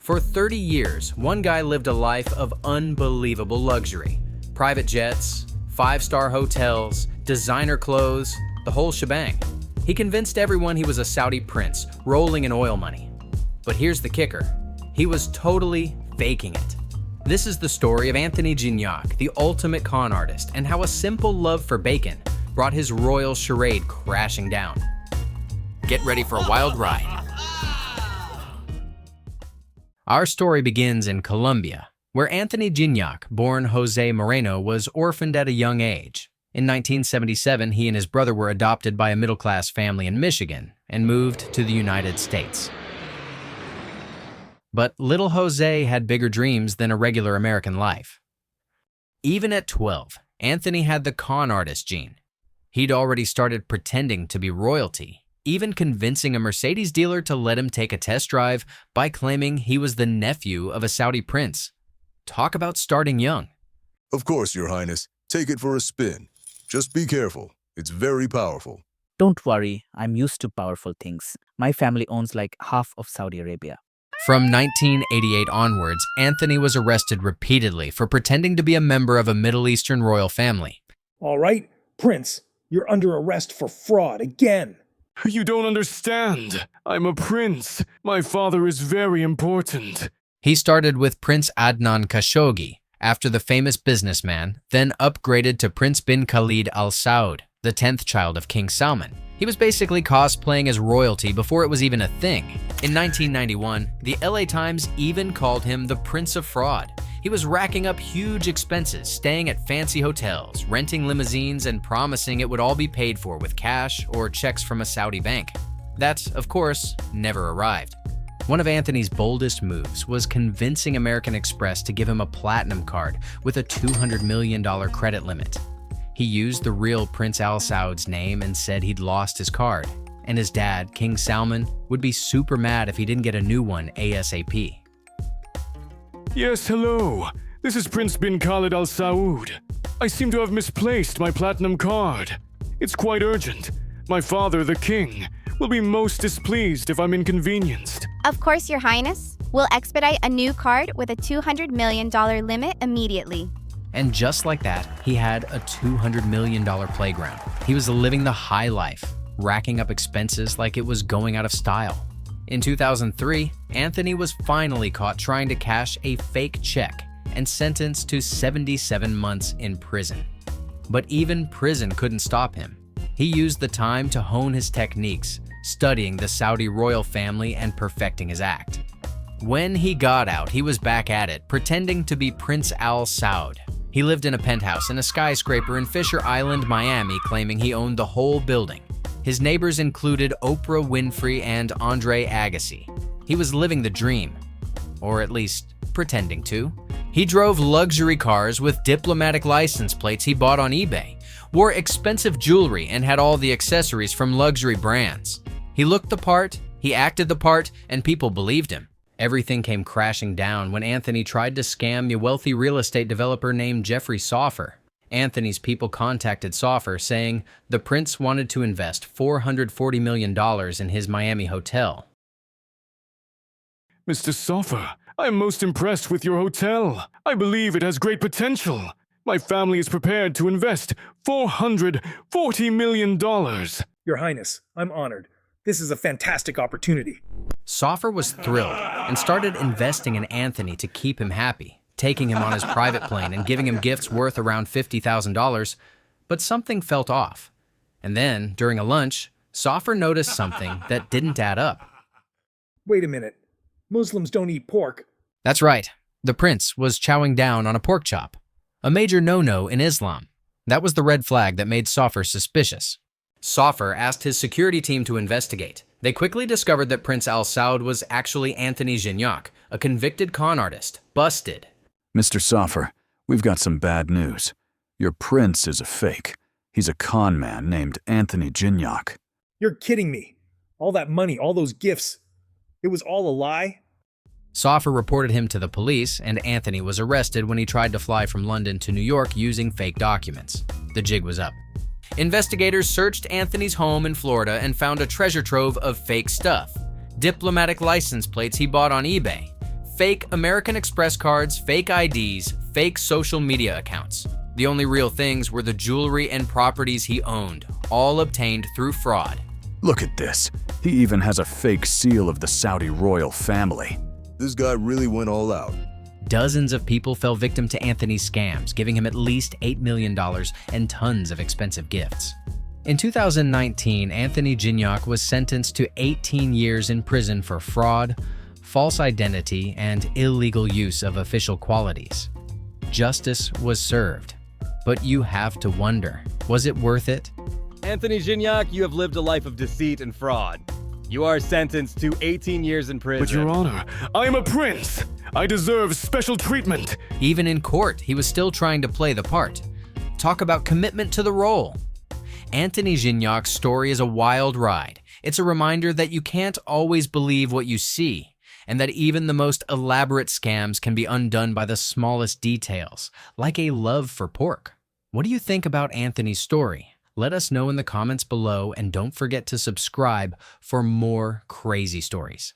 For 30 years, one guy lived a life of unbelievable luxury. Private jets, five-star hotels, designer clothes, the whole shebang. He convinced everyone he was a Saudi prince, rolling in oil money. But here's the kicker. He was totally faking it. This is the story of Anthony Gignac, the ultimate con artist, and how a simple love for bacon brought his royal charade crashing down. Get ready for a wild ride. Our story begins in Colombia, where Anthony Gignac, born Jose Moreno, was orphaned at a young age. In 1977, he and his brother were adopted by a middle-class family in Michigan and moved to the United States. But little Jose had bigger dreams than a regular American life. Even at 12, Anthony had the con artist gene. He'd already started pretending to be royalty, even convincing a Mercedes dealer to let him take a test drive by claiming he was the nephew of a Saudi prince. Talk about starting young. Of course, Your Highness. Take it for a spin. Just be careful. It's very powerful. Don't worry, I'm used to powerful things. My family owns like half of Saudi Arabia. From 1988 onwards, Anthony was arrested repeatedly for pretending to be a member of a Middle Eastern royal family. All right, Prince, you're under arrest for fraud again. You don't understand. I'm a prince. My father is very important. He started with Prince Adnan Khashoggi, after the famous businessman, then upgraded to Prince bin Khalid Al Saud, the 10th child of King Salman. He was basically cosplaying as royalty before it was even a thing. In 1991, the LA Times even called him the Prince of Fraud. He was racking up huge expenses, staying at fancy hotels, renting limousines, and promising it would all be paid for with cash or checks from a Saudi bank. That, of course, never arrived. One of Anthony's boldest moves was convincing American Express to give him a platinum card with a $200 million credit limit. He used the real Prince Al Saud's name and said he'd lost his card, and his dad, King Salman, would be super mad if he didn't get a new one ASAP. Yes, hello. This is Prince bin Khalid Al Saud. I seem to have misplaced my platinum card. It's quite urgent. My father, the king, will be most displeased if I'm inconvenienced. Of course, Your Highness. We'll expedite a new card with a $200 million limit immediately. And just like that, he had a $200 million playground. He was living the high life, racking up expenses like it was going out of style. In 2003, Anthony was finally caught trying to cash a fake check and sentenced to 77 months in prison. But even prison couldn't stop him. He used the time to hone his techniques, studying the Saudi royal family and perfecting his act. When he got out, he was back at it, pretending to be Prince Al Saud. He lived in a penthouse in a skyscraper in Fisher Island, Miami, claiming he owned the whole building. His neighbors included Oprah Winfrey and Andre Agassi. He was living the dream, or at least pretending to. He drove luxury cars with diplomatic license plates he bought on eBay, wore expensive jewelry, and had all the accessories from luxury brands. He looked the part, he acted the part, and people believed him. Everything came crashing down when Anthony tried to scam a wealthy real estate developer named Jeffrey Soffer. Anthony's people contacted Soffer saying the prince wanted to invest $440 million in his Miami hotel. Mr. Soffer, I am most impressed with your hotel. I believe it has great potential. My family is prepared to invest $440 million. Your Highness, I'm honored. This is a fantastic opportunity. Soffer was thrilled and started investing in Anthony to keep him happy, taking him on his private plane and giving him gifts worth around $50,000, but something felt off. And then, during a lunch, Soffer noticed something that didn't add up. Wait a minute. Muslims don't eat pork. That's right. The prince was chowing down on a pork chop, a major no-no in Islam. That was the red flag that made Soffer suspicious. Soffer asked his security team to investigate. They quickly discovered that Prince Al Saud was actually Anthony Gignac, a convicted con artist, busted. Mr. Soffer, we've got some bad news. Your prince is a fake. He's a con man named Anthony Gignac. You're kidding me. All that money, all those gifts, it was all a lie? Soffer reported him to the police, and Anthony was arrested when he tried to fly from London to New York using fake documents. The jig was up. Investigators searched Anthony's home in Florida and found a treasure trove of fake stuff. Diplomatic license plates he bought on eBay, Fake American Express cards, fake IDs, fake social media accounts. The only real things were the jewelry and properties he owned, all obtained through fraud. Look at this. He even has a fake seal of the Saudi royal family. This guy really went all out. Dozens of people fell victim to Anthony's scams, giving him at least $8 million and tons of expensive gifts. In 2019, Anthony Gignac was sentenced to 18 years in prison for fraud, false identity, and illegal use of official qualities. Justice was served. But you have to wonder, was it worth it? Anthony Gignac, you have lived a life of deceit and fraud. You are sentenced to 18 years in prison. But Your Honor, I am a prince. I deserve special treatment. Even in court, he was still trying to play the part. Talk about commitment to the role. Anthony Gignac's story is a wild ride. It's a reminder that you can't always believe what you see, and that even the most elaborate scams can be undone by the smallest details, like a love for pork. What do you think about Anthony's story? Let us know in the comments below, and don't forget to subscribe for more crazy stories.